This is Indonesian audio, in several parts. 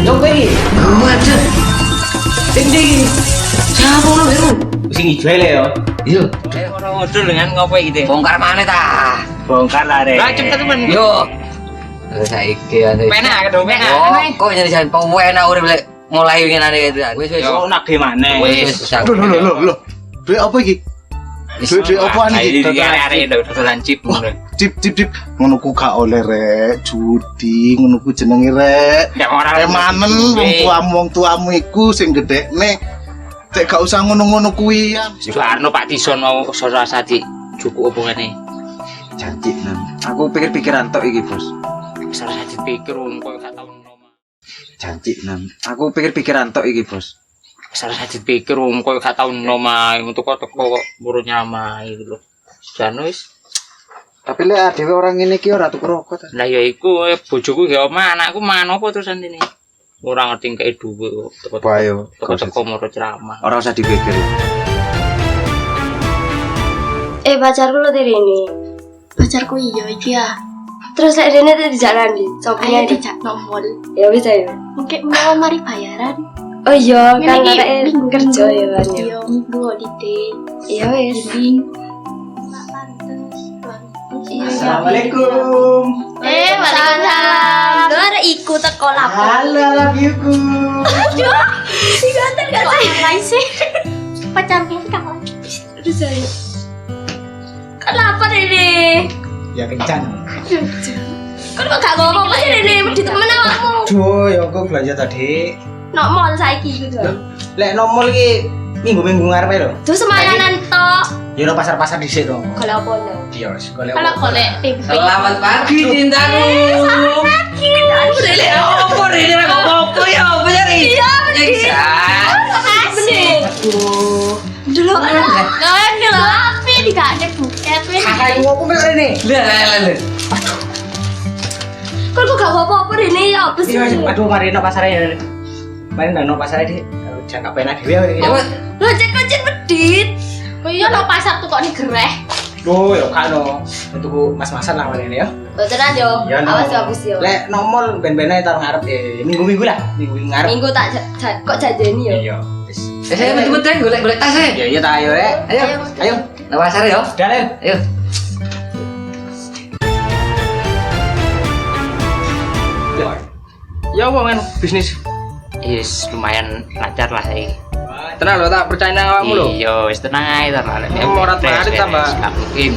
Yo kowe waduh. Ding. Siapa lu Heru? Sing ijo le yo. Iya. Ora modul dengan ngopo iki teh? Bongkar mana ta? Bongkar lah rek. Lah cepet temen. Yo. Saiki ane. Penak kedong penak. Oh, kok jadi jan penak urip lek mulai ngene iki. Wis. Yo nagih maneh. Wis. Lho. Duit apa iki? Duit apa iki? Arek dodolan chip ngono. Cip. Ngono ku gak oleh rek, judi ngono ku jenenge rek. Ya ora Remanen wong tuamu iku sing gedhekne. Cek gak usah ngono-ngono kuwi ya. Soekarno Pak Tison mau sorasa di cukup hubungane. Janji nan. Aku pikir-pikiran tok iki, Bos. Sorasa dipikir wong koyo gak tau noma. Janji nan. Aku pikir-pikiran tok iki, Bos. Sorasa dipikir wong koyo gak tau noma untuk kok teko buru nyamai gitu lho. Jan wis. Tapi lek dhewe orang ngene iki ora tuku rokok ta. Lah ya iku bojoku ya omah anakku mangan apa terusan ini. Ora ngerti kaya duwe kok. Ayo, Teko moro ceramah. ora usah dipikir. Pacarku lo dari ini. Pacarku iya iki ya. Terus lek rene tuh di jalan di. Sopirnya Ayo di. dijak nomor. Ya wis ayo. Mungkin mau mari bayaran. Oh iya, kan Ngene iki arek minggu kerja ya kan ya. Iya, minggu holiday. Iya wis. Jadi Assalamualaikum. Waalaikumsalam. Lu ada ikut teko lapor. Halo, love you ku. Diganti gak lain sih. Pacarku kamu. Aduh saya. Kan lapar ini. Ya kencan. Kan kok gak ngomong aja ini di temen awakmu. Duh, ya aku belanja tadi. Nok mall saiki gitu. Lek nomor iki minggu-minggu ngarepe lho. Tuh semayanan tok. Ya no pasar-pasar dhisik to. Kalau apa no? Iya wis, golek. Kalau golek tempe. Selamat pagi cintaku. Aku udah lihat. Apa ini apa ya? Apa nyari? Iya, Bener. Dulu Tapi tidak ada buket. Kakak ngopo mek rene. Lah. Kan kok gak apa-apa ini ya apa sih? Iya, aduh mari no pasar ya. Mari no pasar iki. Jangka penak dhewe. Lo cek medit. Oh iya no pasar tuh kok nih gereh. Duh, ya kan no. Tuku mas-masan lah rene ya. Beneran yo. Ya, no. Awas ya habis yo. Lek nomor ben-bene taruh ngarep minggu-minggu lah, minggu ngarep. Minggu tak kok janjeni yo. Iya, wis. Saya betul-betul golek-golek tas ya. Ya iya ta ayo rek. Ayo. Nang pasar ya. Dalen. Ayo. Ya apa men bisnis? Yes, lumayan lancar lah iki. Tenang lo tak percaya nang awakmu lho. Iya, wis tenang ae ta lah. Morat marit tambah. Gak mungkin.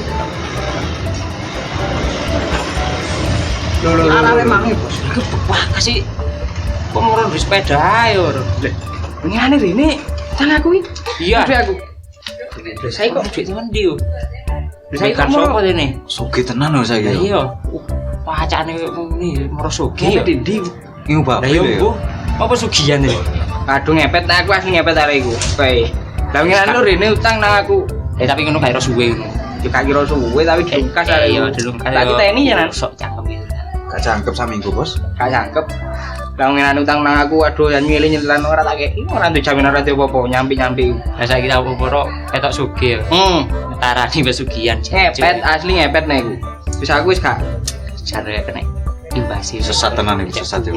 Lho. Arek mangi, Bos. Wah, kasih kok moron di sepeda ae ora. Ngene rene tang aku iki. Iya. Aku. Saya kok duit temen ndi yo. Saya kok sopo rene? Sugih tenan lho saiki. Iya. Pacane ngene moro sugih. Ndi? Iku bapak Lah yo ya. Bu, apa sugihan iki? Aduh ngepet aku asli ngepet arek iku. Kae. Lah ngene lho rene utang nang aku. Tapi ngono gak ira suwe ngono. Ya gak kira suwe tapi dilungkas arek. Iya, dilungkas. Lah kita ini ya sok cakep gitu. Gak jangkep saminggu, Bos. Gak cakep. Lah ngene utang nang aku aduh yang milih nyelan ora tak kei. Ora ndek jaminan ora apa-apa, nyampi-nyampi. Lah saiki tak opo-opo ketok sugih. Tarani wis sugihan. Ngepet asli ngepet nek iku. Wis aku wis gak jare kena imbasi. Sesat tenan iki, sesat iki.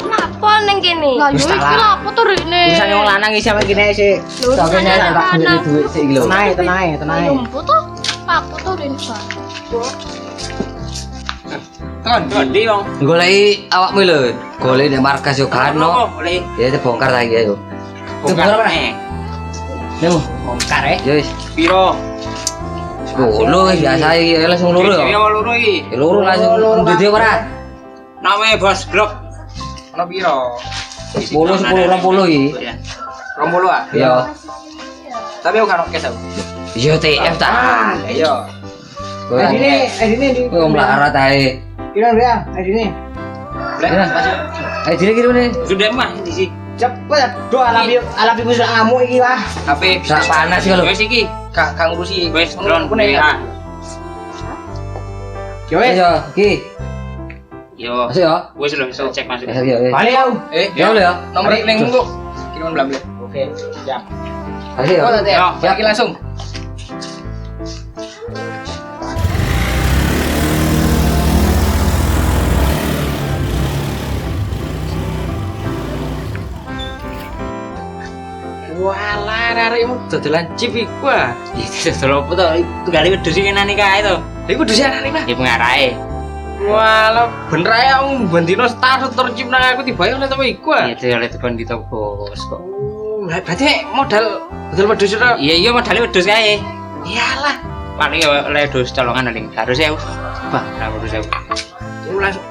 Kenapa neng kene? Lah yo iki lho apa tuh rene. Urusan wong lanang iki sampe kene sih. Urusan lanang. Duit sik iki lho. Tenang. Nyumpu tuh. Apa tuh rene, Pak? Kon ndi wong? Goleki awakmu lho. Golek nek markas yo kan no. Oleh Ya bongkar lagi ayo. bongkar apa nih? Nemu. Bongkar ya. Yo wis. Piro? Sepuluh biasa iki langsung loro Iya ya. loro iki. Loro langsung duit ora. Name Bos Blok. Ono piro? 10 20 iki. 20 ah? Iya. Tapi aku kan cash aku. Yo TF ta. Iya. Kowe Adine kowe melarat ae. Kira ya, Adine. Ayo dile kira ne. Sudah mah di sini. Cepet. Do alapi musuh kamu iki lah. HP Sak panas iki lho. Wis iki. gak ngurusi Wis ngono drone nek. WA. Yo wis. Yo, Ki. Yo. Masuk ya. Wis lho iso cek masuk. Masuk ya. Balik aku. Ya boleh ya. Nomor ning munggu. Kiriman blamble. Oke, siap. Masuk ya. Oh, tadi. Yo. Balik langsung. Walah, arek-arek dodolan chip iku ah. Iki dodol opo to? Itu kali wedhus iki nani kae to. Iku dhusi arek mah. Iki pengarahe. Walah, bener ae aku bendino start tercip nang aku dibayar oleh toko iku ah. Iya dhewe oleh tekan di toko bos kok. Berarti modal wedhus ora. Iya iya modalnya wedhus kae. Iyalah. Paling ya oleh wedhus colongan paling 100.000. Bah, 100.000. Lu langsung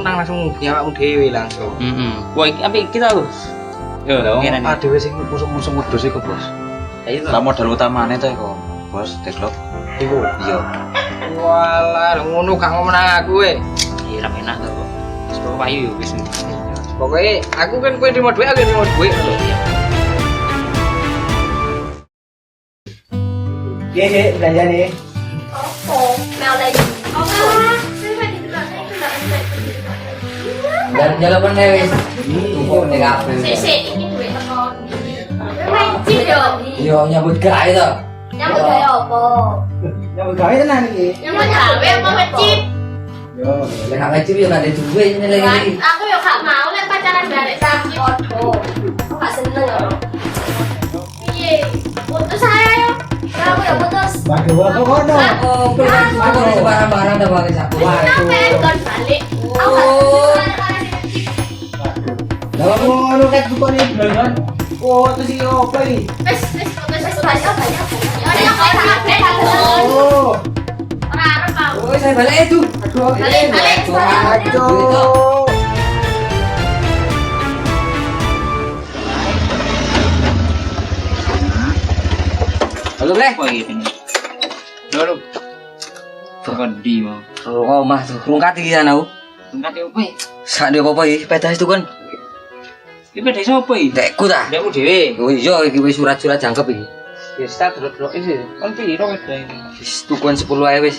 langsung awakmu dhewe langsung. Heeh. Wah, iki apik iki to. Yo, ngene. Adewe sing musuh-musuh wedhus iku, Bos. Ayo to. Lah modal utamane to iku, Bos, deklok. Iku. Iya. Walah, ngono gak ngomong nang aku we. Iya, ra enak to. Wis kok payu yo wis. Pokoknya aku kan kowe di mode aku di mode gue. Iya, belanja nih. Oh, mel lagi. Dan jalan mana wis? Tunggu nih kafe. Sik, iki duit tekan. Wajib yo. Yo nyambut gawe to. Nyambut gawe apa? Nyambut gawe tenan iki. Nyambut gawe apa wajib? Yo, Lek gak ngecip yo gak ada duwe nilai iki. Aku yo gak mau lek pacaran barek saki odo. Aku gak seneng yo. Piye? Putus saya yo. Aku yo putus. waduh apa kono? Oh, aku sembarang-barang ta pakai sapu. Kenapa kon balik? Aku gak seneng. Lah ngono ket bukone blon. Oh, terus iki opo iki? Wes putus banyak. Ya nek kok sampe Oh, ora arep aku. Oh, saya balik itu. Aduh, Balik. aduh. Halo, Bre. Apa iki ini? Lho. Terkendi mau. Oh, Mas, rungkat iki sana. Enggak yo kowe. Sak dia apa iki? Pedas itu kan. Iki beda sapa iki? Dekku ta. Ndekmu dhewe. Oh iya, iki wis surat-surat jangkep iki. Ya start delok iki. Kon piro weda iki? Wis tukuan 10 ae wis.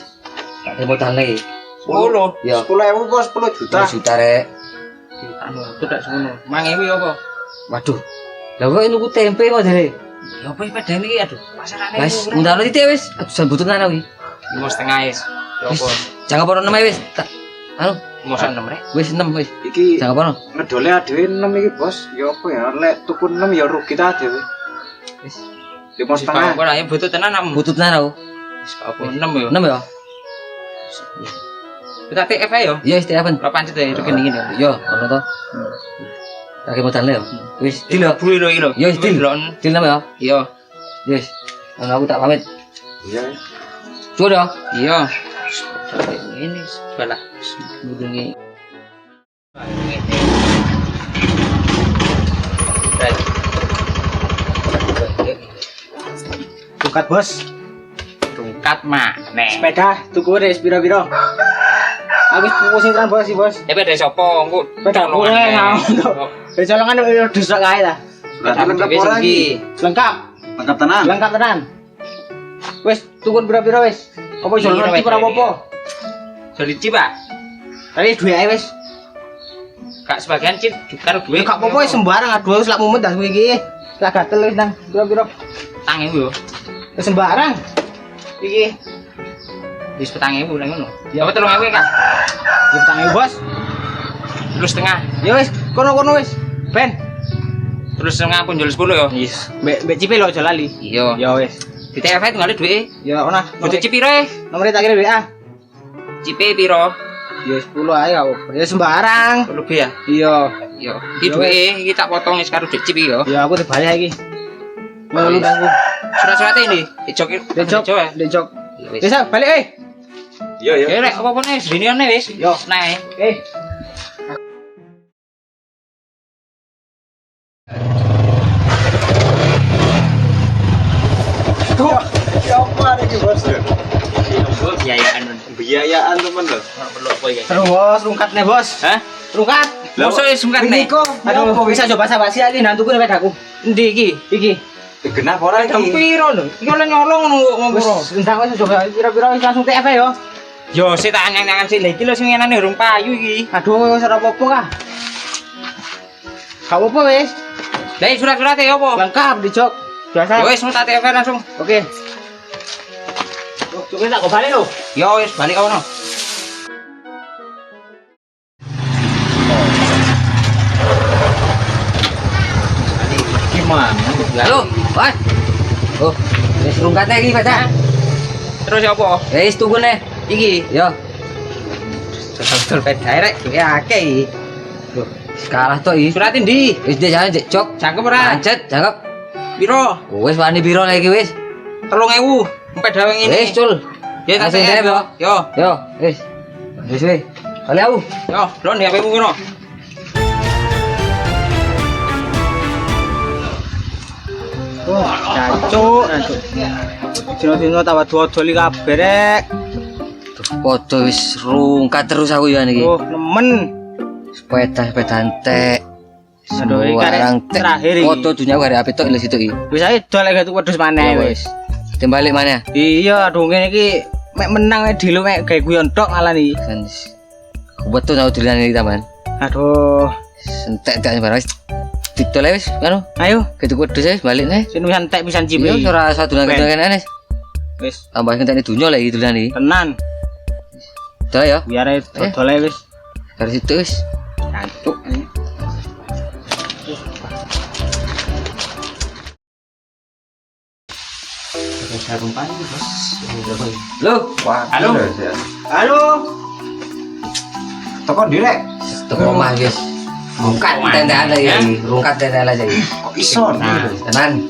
Tak modalne iki. 10. Ya, 10.000 Bos, 10 juta. 10 juta rek. Anu, itu tak semono. 5.000 apa? Waduh. Lah kok nuku tempe kok jare. Ya apa bedane iki aduh. Pasarane. Wis, ngundarno titik wis. Aduh, sambutan ana iki. 5,5 wis. Ya Wis, apa? jangan pono 6 ae wis. Anu, 5,6 rek. wis 6 wis. Iki Jangan pono. ngedole adewe 6 iki, Bos. Ya apa ya, lek tuku 6 ya rugi ta adewe. Wis. 5,5. Kok ayo butuh tenan am. Butut tenan aku. Wis apa 6 yo. 6 ya? Kita TF ae yo. Iya, wis telepon. Berapa pancet ya rekening ini. Yo, ono to. Tak modalne yo. Wis, deal yo. Bulu iki lho. Yo, wis deal. Deal nama yo. Iya. Yes. Ono aku tak pamit. Iya. Cukup yo. Iya. Ini sebelah budungi. Tungkat Bos. Tungkat mah. Nek. Sepeda tuku wis piro-piro. Aku wis tuku sing Bos sih, Bos. Tapi ada sapa engko? Sepeda gue ngau. Wis colongan wedhus tok kae ta. Berarti lengkap ora iki? Lengkap. Lengkap tenan. Lengkap tenan. Wis tuku piro-piro wis. Apa iso Iya, ngerti wis, ora iya. apa-apa. Jadi Pak. Tadi duwe ae wis. Kak sebagian cip karo duwe. Gak apa-apa wis sembarang aduh wis lak mumet dah kowe iki. Lah gatel wis nang piro-piro. Tangi yo. Wis sembarang. Iki Wis 4.000 lha ngono. Ya. Apa 3.000 Kak? ditangi Bos. Terus setengah. Ya wis, kono-kono wis. Ben, Terus setengah pun jual 10 yo. yes. Mbek cipe lho aja lali. Iya. Ya wis. Di TF tinggal duwe. Ya ona. Butuh cip piro e? Nomor tak kira WA. Cipe piro? Ya 10 ae kau. Ya sembarang. Lebih ya? Iya. Yo. Iki duwe iki tak potong wis karo cip iki yo. Ya aku dibayar iki. Melu aku. Surat-suratnya ini dicok Decok. ya. Decok. Ya wis. Wis balik Iya, iya. Ya rek apa-apa nih sediniane wis. Yo. Nah. Apa iki, Bos? Biayaan. Biayaan temen lho. Perlu apa ya? Terus Bos, rungkatnya Bos. Hah? Rungkat. Mosok wis sungkan nek. Aduh, bisa coba basa-basi lagi nantuku nek pedaku. Endi iki? Iki. Genah ora Jam iki. piro lho? Iki oleh nyolong ngono kok ngono. Entar wis coba pira-pira wis langsung TF ya. Yo sik tak anyang-anyan sik lha iki lho sing enane urung payu iki. Aduh wis ora apa-apa kah. Gak apa-apa wis. Lah surat-surate ya apa? Lengkap di jok. Biasa. Ya wis tak TF langsung. Oke. Coba tak kok balik lho. Ya wis balik kono. Gimana? Halo, Mas. Oh, wis rungkate iki, Pak. Terus apa? Wis tunggu nih. Iki Yo, betul pedae rek ya akeh iki. kalah to iki. Surat ndi? Wis deh jalan cek cok. Cangkep ora? Pancet, cakep. Piro? Wis wani piro lagi wis? 3000. Pedae ngene. Wis, Cul. Ya tak Langsung TF TF, yo. Yo. Yo, wis. Wis wis. Kali aku. Yo, lho ndi HP-mu kono. Cancuk. Dino-dino tambah dodol iki kabeh rek. Foto wis rungkat terus aku ya niki. Oh, nemen. Sepeda entek. Aduh, iki karek Sembarang tek. terakhir iki. Foto dunia aku hari apik tok lho situ iki. Wis ae dol lek tuku wedhus maneh wis. Timbalik mana? Iya, aduh ngene iki mek menang mek dilu mek gawe guyon tok malah iki. Betul tau dilihat ini taman. Aduh, Sentek tak barang wis. Ditol wis anu. ayo Gitu wedhus wis balik nih. sing pisan tek pisan Iya cipi. ora satu nang Ben. kene nih. Wis, Tambah ngenteni dunya lagi dilihat iki. tenan. Dah ya. Biar ae dodol ae wis. Dari situ wis. Cancuk. Loh, Halo. Halo. Toko direk. teko omah wis. Rungkat tentean lagi. Rungkat tentean aja iki. Kok iso? Tenan.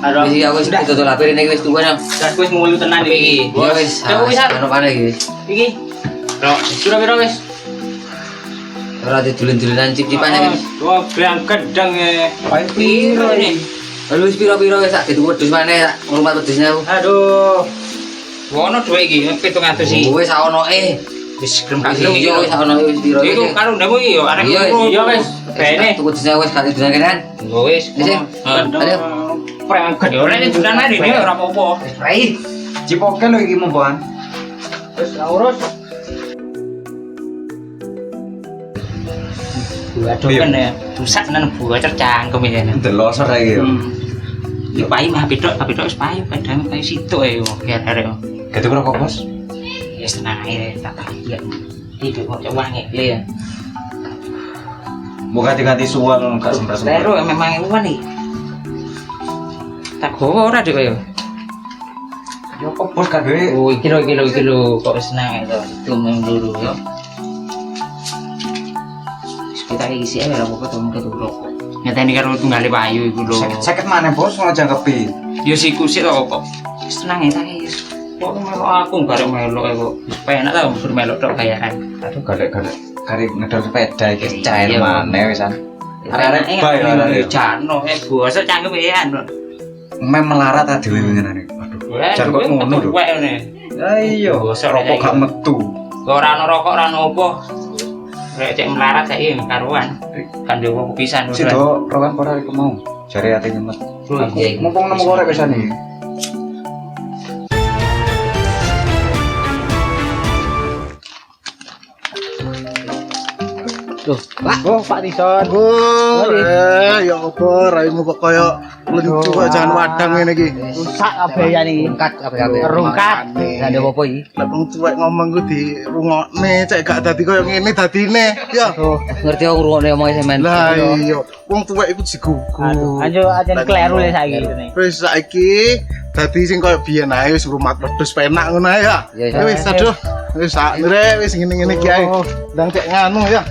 Aduh. Wis aku wis ditutul lapir ini wis tunggu nang. Gas wis mulu tenan iki. Ya wis. Coba wis. Anu pane iki wis. Iki. Ro, pira-pira wis? Ora didulin-dulinan cip-cipan iki. Dua gram gedang e. Piro ini? Lalu wis pira-pira wis tak dituku wedhus maneh tak ngrumat wedhusnya aku. Aduh. Wono dhuwit iki 700 iki. Wis saonoke. Wis gelem Wis kandung iya wis saonoke wis pira. Iku karo ndamu iki yo arek Iya, loro. iya, wis. Bene. Tuku wedhusnya wis kali dunan kenan. Wis. Wis. Ayo. Preman Yo ora nek dunan mari dhewe ora apa-apa. Wis rai. Cipoke lho iki momboan. Wis urus. Aduh kan ya. Rusak tenan buah cangkem iki. Delok sore iki yo. Iki payu mah HP tok wis payu padahal payu situk ae yo arek yo. Gitu kok Bos. Wis tenang ae tak ya. Iki kok coba ngekle ya. Mau ganti-ganti suwon gak semprot-semprot. Lero memang iwan iki. Tak gowo ora dik yo. Yo kok Bos gak duwe. Oh iki lho kok wis seneng to. Itu mung dulu yo. Wis kita isi ae ora apa-apa to mung ketu rokok. Ngeteni karo tunggale payu iku lho. Sakit mana Bos ngono jangkepi. Yo siku sik to kok. Wis tenang ae tak wis. Kok melu aku garek melu kok. Wis penak ta melu tok gayaan. Aduh galek-galek kari ngedol sepeda iki Iya. cair maneh wisan. Arek bae arek. Jano bosok cangkem ya anu. Mem melarat ta dhewe ngene. Aduh. Jan kok ngono lho. Wek ngene. Ayo. Bosok Rokok gak metu. Ora ana rokok ora ana apa. Rek cek melarat saiki karuan. Kan dewe pisan Sido rokan ora iku mau. Jare ati nyemet. Oh, iya. Mumpung nemu korek pisan iki. Oh, Pak Tison. Oh, ya apa raimu kok kaya lencu kok jangan wadang ngene iki. Rusak kabehan iki. Rungkat kabeh-kabeh. Rungkat. Lah ada apa iki? Lah wong tuwek ngomong ku dirungokne, cek gak dadi kaya ngene dadine. Ya. Ngerti aku ngrungokne omonge sampean. Lah iya, wong tuwek iku digugu. Aduh, anjo ajen kleru le saiki ngene. Wis saiki dadi sing kaya biyen ae wis rumat wedhus penak ngono ae ya. Iya, iya. Wis aduh. Wis sak wis ngene-ngene iki ae. Ndang cek nganu ya.